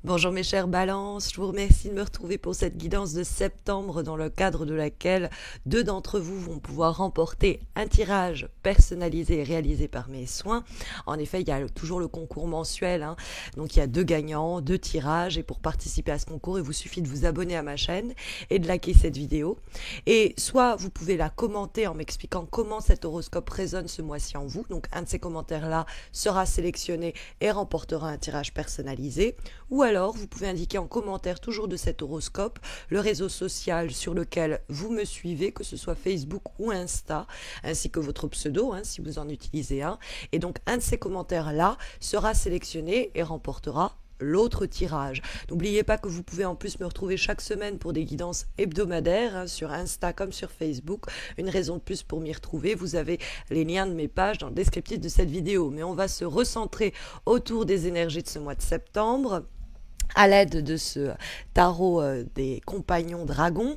Bonjour mes chers balances, je vous remercie de me retrouver pour cette guidance de septembre dans le cadre de laquelle deux d'entre vous vont pouvoir remporter un tirage personnalisé et réalisé par mes soins. En effet, il y a toujours le concours mensuel, donc il y a deux gagnants, deux tirages, et pour participer à ce concours, il vous suffit de vous abonner à ma chaîne et de liker cette vidéo. Et soit vous pouvez la commenter en m'expliquant comment cet horoscope résonne ce mois-ci en vous, donc un de ces commentaires-là sera sélectionné et remportera un tirage personnalisé, ou alors vous pouvez indiquer en commentaire toujours de cet horoscope le réseau social sur lequel vous me suivez, que ce soit Facebook ou Insta, ainsi que votre pseudo, si vous en utilisez un. Et donc un de ces commentaires-là sera sélectionné et remportera l'autre tirage. N'oubliez pas que vous pouvez en plus me retrouver chaque semaine pour des guidances hebdomadaires sur Insta comme sur Facebook. Une raison de plus pour m'y retrouver, vous avez les liens de mes pages dans le descriptif de cette vidéo. Mais on va se recentrer autour des énergies de ce mois de septembre à l'aide de ce tarot des compagnons dragons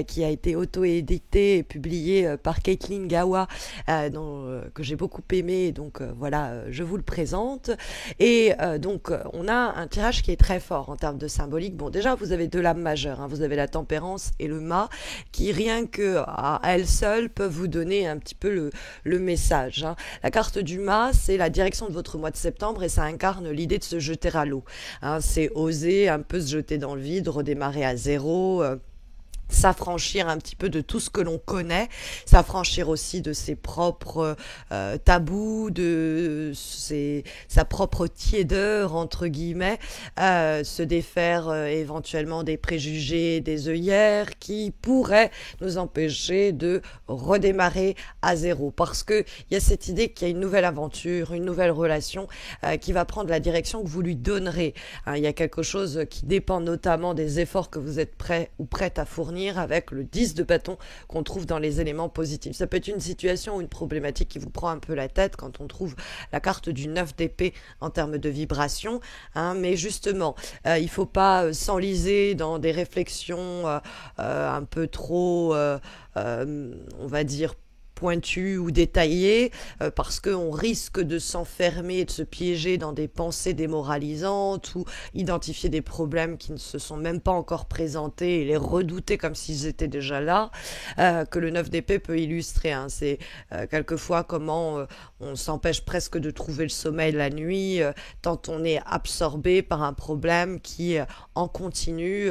qui a été auto-édité et publié par Caitlin Gawa que j'ai beaucoup aimé, donc voilà, je vous le présente. Et donc on a un tirage qui est très fort en termes de symbolique. Bon, déjà vous avez deux lames majeures, vous avez la tempérance et le mât qui rien que à elles seules peuvent vous donner un petit peu le message. La carte du mât, c'est la direction de votre mois de septembre et ça incarne l'idée de se jeter à l'eau. C'est oser un peu se jeter dans le vide, redémarrer à zéro, s'affranchir un petit peu de tout ce que l'on connaît, s'affranchir aussi de ses propres tabous, de sa propre tiédeur entre guillemets, se défaire éventuellement des préjugés, des œillères qui pourraient nous empêcher de redémarrer à zéro, parce que il y a cette idée qu'il y a une nouvelle aventure, une nouvelle relation qui va prendre la direction que vous lui donnerez. Il y a quelque chose qui dépend notamment des efforts que vous êtes prêt ou prête à fournir avec le 10 de bâton qu'on trouve dans les éléments positifs. Ça peut être une situation ou une problématique qui vous prend un peu la tête quand on trouve la carte du 9 d'épée en termes de vibration, mais justement, il ne faut pas s'enliser dans des réflexions un peu trop, on va dire, pointu ou détaillé, parce qu'on risque de s'enfermer et de se piéger dans des pensées démoralisantes ou identifier des problèmes qui ne se sont même pas encore présentés et les redouter comme s'ils étaient déjà là, que le 9 d'épée peut illustrer. C'est quelquefois comment on s'empêche presque de trouver le sommeil la nuit, tant on est absorbé par un problème qui en continu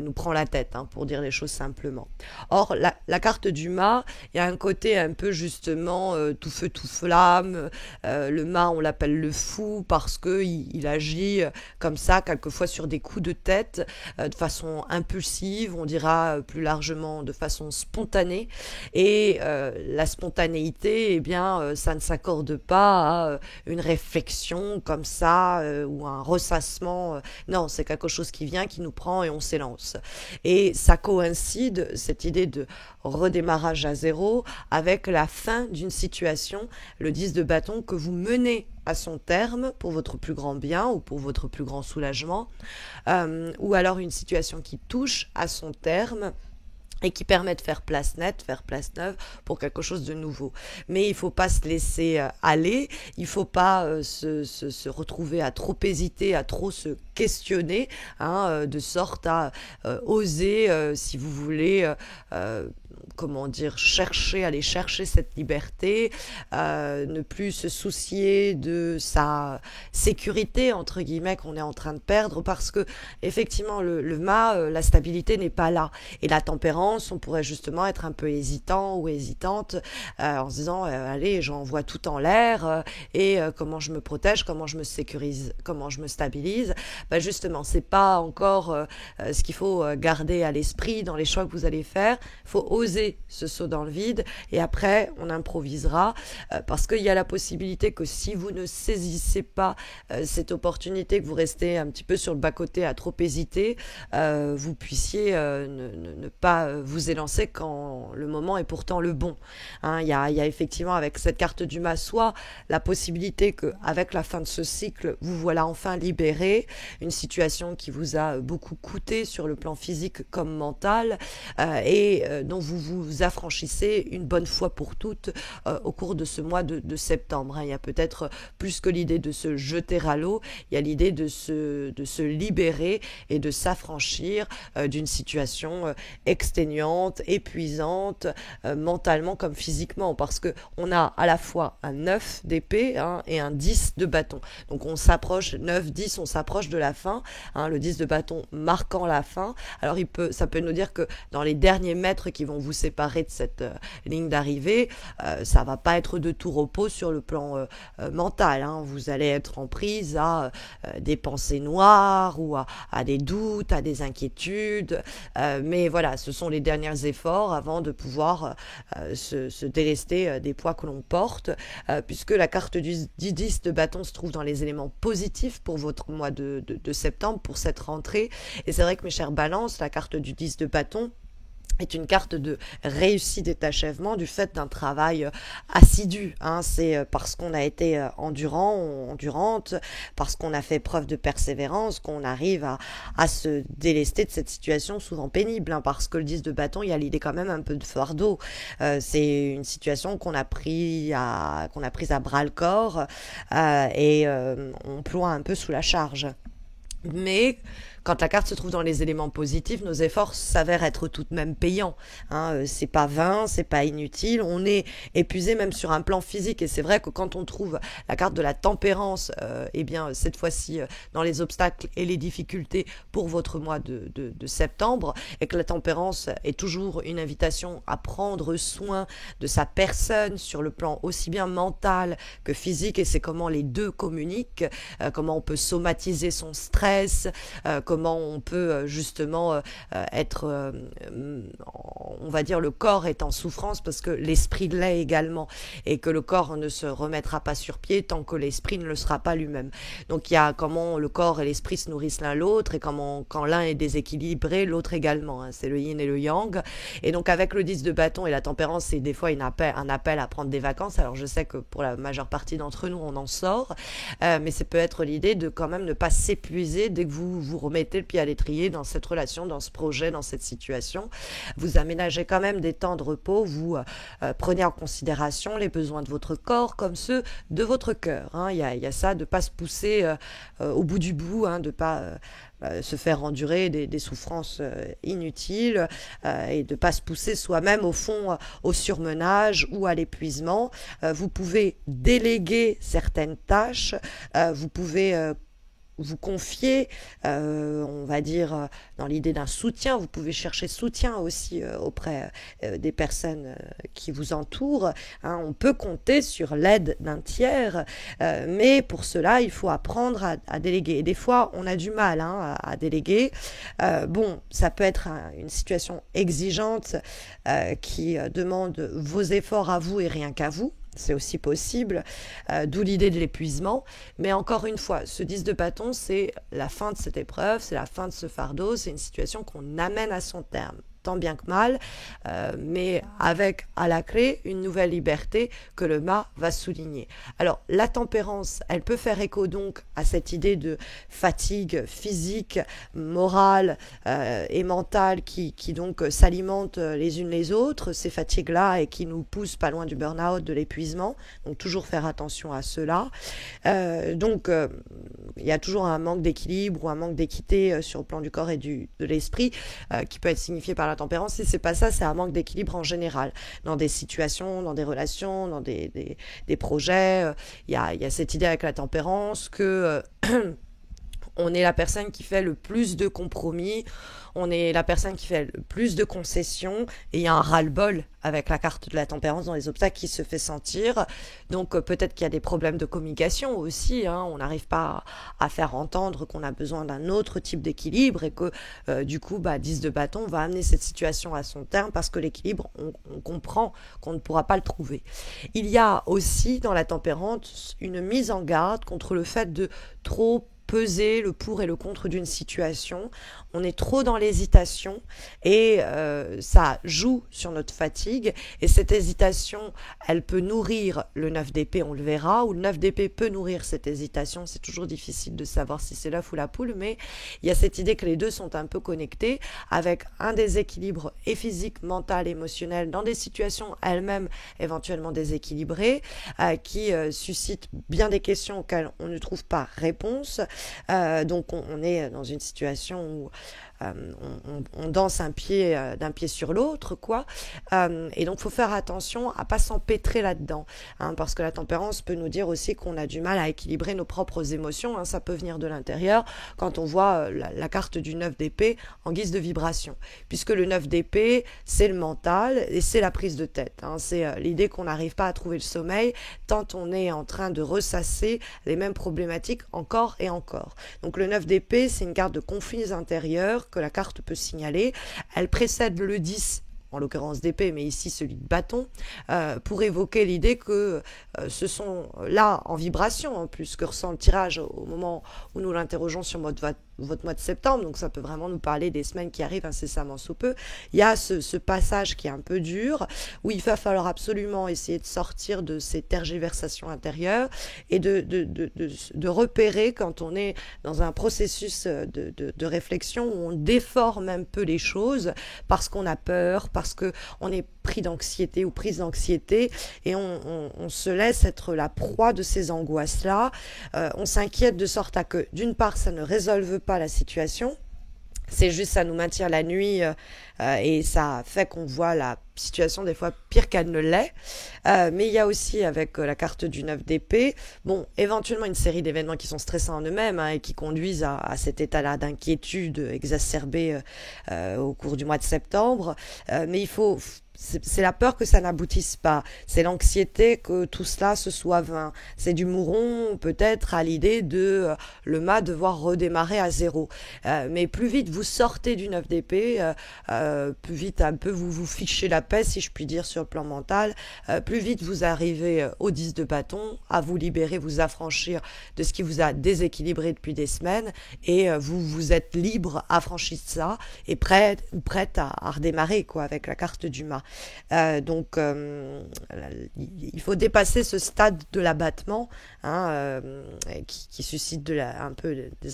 nous prend la tête, pour dire les choses simplement. Or, la carte du mât, il y a un côté un peu justement tout feu tout flamme. Le mât, on l'appelle le fou parce que il agit comme ça quelquefois sur des coups de tête, de façon impulsive, on dira plus largement de façon spontanée. Et la spontanéité, eh bien ça ne s'accorde pas à une réflexion comme ça ou un ressassement. Non, c'est quelque chose qui vient, qui nous prend et on s'élance. Et ça coïncide, cette idée de redémarrage à zéro, avec la fin d'une situation, le 10 de bâton, que vous menez à son terme pour votre plus grand bien ou pour votre plus grand soulagement, ou alors une situation qui touche à son terme et qui permet de faire place nette, faire place neuve pour quelque chose de nouveau. Mais il ne faut pas se laisser aller, il ne faut pas se retrouver à trop hésiter, à trop se questionner, de sorte à oser, si vous voulez, comment dire, aller chercher cette liberté, ne plus se soucier de sa sécurité, entre guillemets, qu'on est en train de perdre, parce que effectivement le mât, la stabilité n'est pas là. Et la tempérance, on pourrait justement être un peu hésitant ou hésitante en se disant allez, j'envoie tout en l'air et comment je me protège, comment je me sécurise, comment je me stabilise. Justement, c'est pas encore ce qu'il faut garder à l'esprit dans les choix que vous allez faire. Il faut oser ce saut dans le vide et après on improvisera, parce qu'il y a la possibilité que si vous ne saisissez pas cette opportunité, que vous restez un petit peu sur le bas-côté à trop hésiter, vous puissiez ne pas vous élancer quand le moment est pourtant le bon. Il y a effectivement avec cette carte du mât soit la possibilité qu'avec la fin de ce cycle, vous voilà enfin libéré, une situation qui vous a beaucoup coûté sur le plan physique comme mental, et dont vous vous affranchissez une bonne fois pour toutes au cours de ce mois de septembre. Il y a peut-être plus que l'idée de se jeter à l'eau, il y a l'idée de se libérer et de s'affranchir d'une situation exténuante, épuisante, mentalement comme physiquement, parce que on a à la fois un 9 d'épée et un 10 de bâton. Donc on s'approche, 9, 10, on s'approche de la fin, le 10 de bâton marquant la fin. Alors ça peut nous dire que dans les derniers mètres qui vont vous séparer de cette ligne d'arrivée, ça va pas être de tout repos sur le plan mental. Vous allez être en prise à des pensées noires ou à des doutes, à des inquiétudes. Mais voilà, ce sont les derniers efforts avant de pouvoir se délester des poids que l'on porte, puisque la carte du 10 de bâton se trouve dans les éléments positifs pour votre mois de septembre, pour cette rentrée. Et c'est vrai que mes chers balances, la carte du 10 de bâton est une carte de réussite et d'achèvement du fait d'un travail assidu. C'est parce qu'on a été endurante, parce qu'on a fait preuve de persévérance qu'on arrive à se délester de cette situation souvent pénible. Parce que le 10 de bâton, il y a l'idée quand même un peu de fardeau. C'est une situation qu'on a prise à bras le corps et on ploie un peu sous la charge. Mais quand la carte se trouve dans les éléments positifs, nos efforts s'avèrent être tout de même payants. C'est pas vain, c'est pas inutile. On est épuisé même sur un plan physique. Et c'est vrai que quand on trouve la carte de la tempérance, cette fois-ci dans les obstacles et les difficultés pour votre mois de septembre, et que la tempérance est toujours une invitation à prendre soin de sa personne sur le plan aussi bien mental que physique. Et c'est comment les deux communiquent, comment on peut somatiser son stress, comment on peut justement être, on va dire, le corps est en souffrance parce que l'esprit l'est également, et que le corps ne se remettra pas sur pied tant que l'esprit ne le sera pas lui-même. Donc il y a comment le corps et l'esprit se nourrissent l'un l'autre, et comment quand l'un est déséquilibré, l'autre également. C'est le yin et le yang. Et donc avec le 10 de bâton et la tempérance, c'est des fois un appel à prendre des vacances. Alors je sais que pour la majeure partie d'entre nous, on en sort, mais ça peut être l'idée de quand même ne pas s'épuiser dès que vous vous remettez le pied à l'étrier dans cette relation, dans ce projet, dans cette situation. Vous aménagez quand même des temps de repos, vous prenez en considération les besoins de votre corps comme ceux de votre cœur. Il y a ça, de ne pas se pousser au bout du bout, de ne pas se faire endurer des souffrances inutiles et de ne pas se pousser soi-même au fond au surmenage ou à l'épuisement. Vous pouvez déléguer certaines tâches, vous pouvez vous confier, on va dire, dans l'idée d'un soutien. Vous pouvez chercher soutien aussi auprès des personnes qui vous entourent. On peut compter sur l'aide d'un tiers, mais pour cela, il faut apprendre à déléguer. Et des fois, on a du mal à déléguer. Ça peut être une situation exigeante qui demande vos efforts à vous et rien qu'à vous. C'est aussi possible, d'où l'idée de l'épuisement. Mais encore une fois, ce 10 de bâton, c'est la fin de cette épreuve, c'est la fin de ce fardeau, c'est une situation qu'on amène à son terme, tant bien que mal, mais avec à la clé une nouvelle liberté que le mât va souligner. Alors la tempérance, elle peut faire écho donc à cette idée de fatigue physique, morale et mentale qui donc s'alimentent les unes les autres, ces fatigues-là, et qui nous poussent pas loin du burn-out, de l'épuisement. Donc toujours faire attention à cela. Il y a toujours un manque d'équilibre ou un manque d'équité sur le plan du corps et de l'esprit qui peut être signifié par la tempérance. Si c'est pas ça, c'est un manque d'équilibre en général dans des situations, dans des relations, dans des projets. Il y a cette idée avec la tempérance que on est la personne qui fait le plus de compromis, on est la personne qui fait le plus de concessions, et il y a un ras-le-bol avec la carte de la tempérance dans les obstacles qui se fait sentir. Donc peut-être qu'il y a des problèmes de communication aussi, on n'arrive pas à faire entendre qu'on a besoin d'un autre type d'équilibre, et que du coup 10 de bâton va amener cette situation à son terme, parce que l'équilibre, on comprend qu'on ne pourra pas le trouver. Il y a aussi dans la tempérance une mise en garde contre le fait de trop peser le pour et le contre d'une situation. On est trop dans l'hésitation et ça joue sur notre fatigue. Et cette hésitation, elle peut nourrir le 9 d'épée, on le verra, ou le 9 d'épée peut nourrir cette hésitation. C'est toujours difficile de savoir si c'est l'œuf ou la poule, mais il y a cette idée que les deux sont un peu connectés, avec un déséquilibre et physique, mental, émotionnel, dans des situations elles-mêmes éventuellement déséquilibrées, qui suscitent bien des questions auxquelles on ne trouve pas réponse. Donc on est dans une situation où on danse d'un pied sur l'autre, quoi. Et donc, faut faire attention à pas s'empêtrer là-dedans, hein, parce que la tempérance peut nous dire aussi qu'on a du mal à équilibrer nos propres émotions. Hein, ça peut venir de l'intérieur quand on voit la carte du 9 d'épée en guise de vibration, puisque le 9 d'épée, c'est le mental et c'est la prise de tête. Hein, c'est l'idée qu'on n'arrive pas à trouver le sommeil tant on est en train de ressasser les mêmes problématiques encore et encore. Donc, le 9 d'épée, c'est une carte de conflits intérieurs que la carte peut signaler. Elle précède le 10, en l'occurrence d'épée, mais ici celui de bâton, pour évoquer l'idée que ce sont là en vibration, hein, plus que ressent le tirage au moment où nous l'interrogeons sur votre mois de septembre, donc ça peut vraiment nous parler des semaines qui arrivent incessamment sous peu. Il y a ce passage qui est un peu dur, où il va falloir absolument essayer de sortir de ces tergiversations intérieures et de repérer quand on est dans un processus de réflexion où on déforme un peu les choses parce qu'on a peur, parce qu'on est pris d'anxiété ou prise d'anxiété et on se laisse être la proie de ces angoisses-là. On s'inquiète de sorte à que, d'une part, ça ne résolve pas la situation, c'est juste ça nous maintient la nuit et ça fait qu'on voit la situation des fois pire qu'elle ne l'est. Mais il y a aussi avec la carte du 9 d'épée, bon, éventuellement une série d'événements qui sont stressants en eux-mêmes, hein, et qui conduisent à cet état-là d'inquiétude exacerbé au cours du mois de septembre. Mais il faut... C'est la peur que ça n'aboutisse pas, c'est l'anxiété que tout cela se soit vain, c'est du mouron peut-être à l'idée de le mât devoir redémarrer à zéro. Mais plus vite vous sortez du 9 d'épée, plus vite un peu vous fichez la paix, si je puis dire, sur le plan mental, plus vite vous arrivez au 10 de bâton, à vous libérer, vous affranchir de ce qui vous a déséquilibré depuis des semaines, et vous êtes libre, affranchi de ça, et prête à redémarrer, quoi, avec la carte du mât. Donc il faut dépasser ce stade de l'abattement, hein, qui suscite un peu des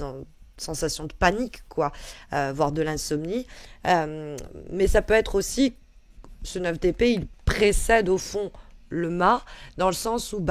sensations de panique, quoi, voire de l'insomnie. Mais ça peut être aussi, ce 9 d'épée, il précède au fond le mât, dans le sens où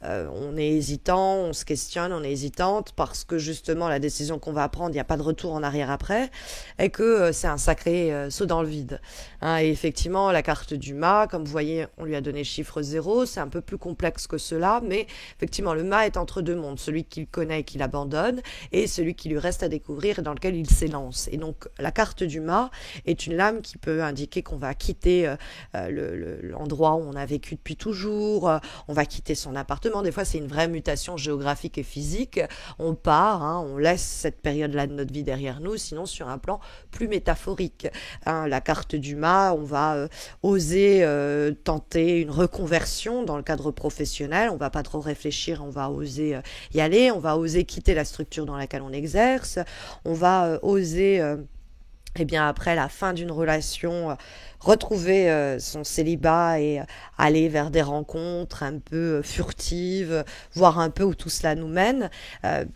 on est hésitant, on se questionne, on est hésitante parce que justement la décision qu'on va prendre, il n'y a pas de retour en arrière après, et que c'est un sacré saut dans le vide. Hein, et effectivement, la carte du mât, comme vous voyez, on lui a donné le chiffre 0, c'est un peu plus complexe que cela, mais effectivement, le mât est entre deux mondes, celui qu'il connaît et qu'il abandonne, et celui qui lui reste à découvrir et dans lequel il s'élance. Et donc, la carte du mât est une lame qui peut indiquer qu'on va quitter l'endroit où on a vécu depuis toujours, on va quitter son appartement. Des fois, c'est une vraie mutation géographique et physique. On part, hein, on laisse cette période-là de notre vie derrière nous, sinon sur un plan plus métaphorique. Hein, la carte du mât, on va oser tenter une reconversion dans le cadre professionnel. On va pas trop réfléchir, on va oser y aller. On va oser quitter la structure dans laquelle on exerce. On va oser... Et bien après la fin d'une relation, retrouver son célibat et aller vers des rencontres un peu furtives, voir un peu où tout cela nous mène,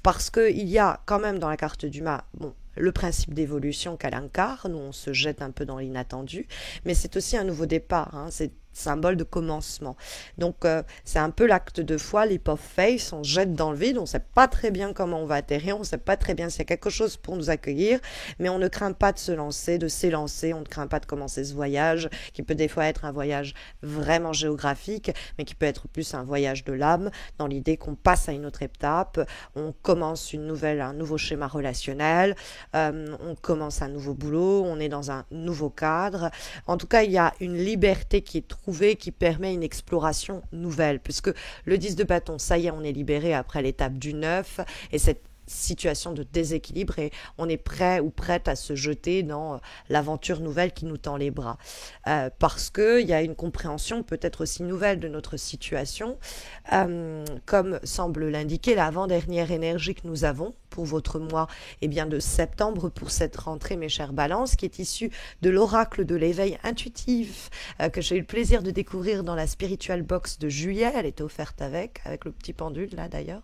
parce qu'il y a quand même dans la carte du mât, bon, le principe d'évolution qu'elle incarne, où on se jette un peu dans l'inattendu, mais c'est aussi un nouveau départ, hein, c'est symbole de commencement. Donc c'est un peu l'acte de foi, leap of faith, on se jette dans le vide, on ne sait pas très bien comment on va atterrir, on ne sait pas très bien s'il y a quelque chose pour nous accueillir, mais on ne craint pas de se lancer, de s'élancer, on ne craint pas de commencer ce voyage, qui peut des fois être un voyage vraiment géographique, mais qui peut être plus un voyage de l'âme, dans l'idée qu'on passe à une autre étape, on commence un nouveau schéma relationnel, on commence un nouveau boulot, on est dans un nouveau cadre. En tout cas, il y a une liberté qui est qui permet une exploration nouvelle, puisque le 10 de bâton, ça y est, on est libéré après l'étape du 9, et cette situation de déséquilibre et on est prêt ou prête à se jeter dans l'aventure nouvelle qui nous tend les bras. Parce qu'il y a une compréhension peut-être aussi nouvelle de notre situation, comme semble l'indiquer l'avant-dernière énergie que nous avons pour votre mois de septembre, pour cette rentrée, mes chers balances, qui est issue de l'oracle de l'éveil intuitif que j'ai eu le plaisir de découvrir dans la Spiritual Box de juillet. Elle était offerte avec le petit pendule là d'ailleurs.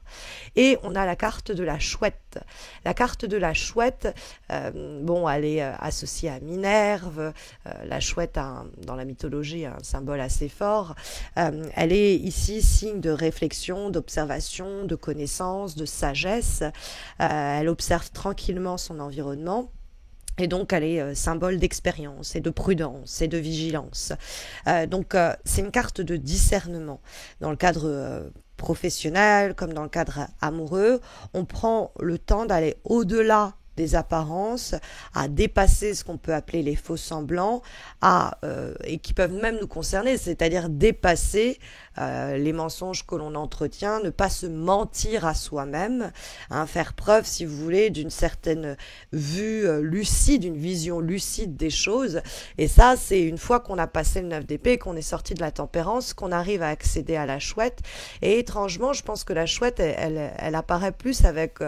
Et on a la carte de la chouette. La carte de la chouette, elle est associée à Minerve. La chouette dans la mythologie a un symbole assez fort. Elle est ici signe de réflexion, d'observation, de connaissance, de sagesse. Elle observe tranquillement son environnement. Et donc, elle est symbole d'expérience et de prudence et de vigilance. C'est une carte de discernement. Dans le cadre professionnel, comme dans le cadre amoureux, on prend le temps d'aller au-delà des apparences, à dépasser ce qu'on peut appeler les faux semblants, et qui peuvent même nous concerner, c'est-à-dire dépasser les mensonges que l'on entretient, ne pas se mentir à soi-même, faire preuve, si vous voulez, d'une certaine vue lucide, une vision lucide des choses. Et ça, c'est une fois qu'on a passé le 9 d'épée, qu'on est sorti de la tempérance, qu'on arrive à accéder à la chouette. Et étrangement, je pense que la chouette, elle apparaît plus avec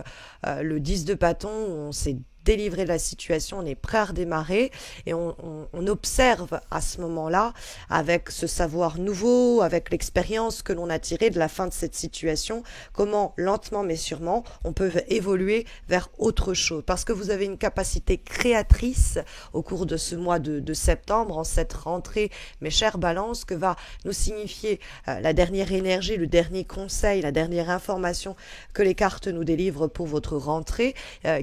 le 10 de bâton, où on s'est délivré de la situation, on est prêt à redémarrer et on observe à ce moment-là, avec ce savoir nouveau, avec l'expérience que l'on a tirée de la fin de cette situation, comment lentement mais sûrement on peut évoluer vers autre chose. Parce que vous avez une capacité créatrice au cours de ce mois de septembre, en cette rentrée, mes chères balances, que va nous signifier la dernière énergie, le dernier conseil, la dernière information que les cartes nous délivrent pour votre rentrée,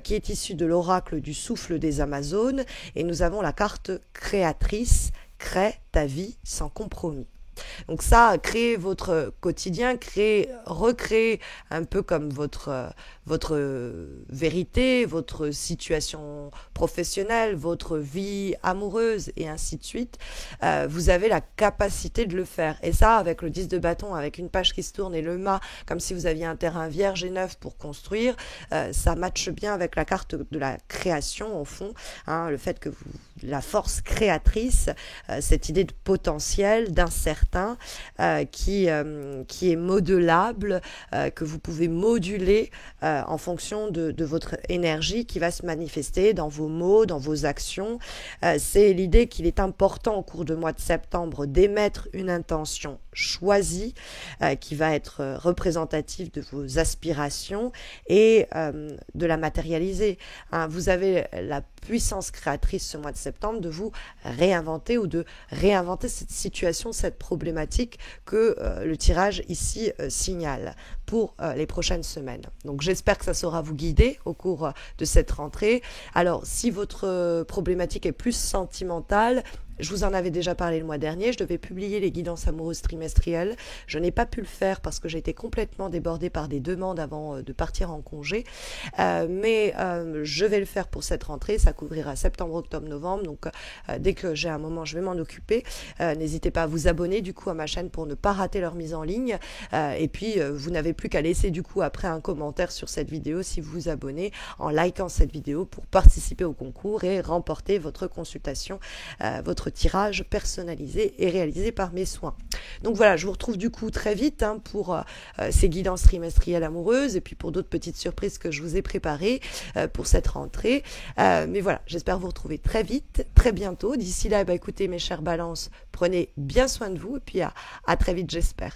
qui est issue de l'oracle du souffle des Amazones, et nous avons la carte créatrice, crée ta vie sans compromis. Donc ça, créer votre quotidien, recréer un peu comme votre vérité, votre situation professionnelle, votre vie amoureuse et ainsi de suite. Vous avez la capacité de le faire. Et ça, avec le 10 de bâton, avec une page qui se tourne et le mât, comme si vous aviez un terrain vierge et neuf pour construire, ça matche bien avec la carte de la création, au fond. Le fait que la force créatrice, cette idée de potentiel, d'incertain, qui est modelable, que vous pouvez moduler en fonction de votre énergie qui va se manifester dans vos mots, dans vos actions. C'est l'idée qu'il est important au cours du mois de septembre d'émettre une intention choisie qui va être représentative de vos aspirations et de la matérialiser. Vous avez la puissance créatrice ce mois de septembre de vous réinventer ou de réinventer cette situation, cette problématique que le tirage ici signale pour les prochaines semaines. Donc j'espère que ça saura vous guider au cours de cette rentrée. Alors si votre problématique est plus sentimentale, je vous en avais déjà parlé le mois dernier, je devais publier les guidances amoureuses trimestrielles. Je n'ai pas pu le faire parce que j'ai été complètement débordée par des demandes avant de partir en congé. Mais je vais le faire pour cette rentrée. Ça couvrira septembre, octobre, novembre. Donc dès que j'ai un moment, je vais m'en occuper. N'hésitez pas à vous abonner du coup à ma chaîne pour ne pas rater leur mise en ligne. Et puis vous n'avez plus qu'à laisser du coup après un commentaire sur cette vidéo si vous vous abonnez en likant cette vidéo pour participer au concours et remporter votre consultation, votre tirage personnalisé et réalisé par mes soins. Donc voilà, je vous retrouve du coup très vite pour ces guidances trimestrielles amoureuses et puis pour d'autres petites surprises que je vous ai préparées pour cette rentrée. Mais voilà, j'espère vous retrouver très vite, très bientôt. D'ici là, écoutez mes chères balances, prenez bien soin de vous et puis à très vite j'espère.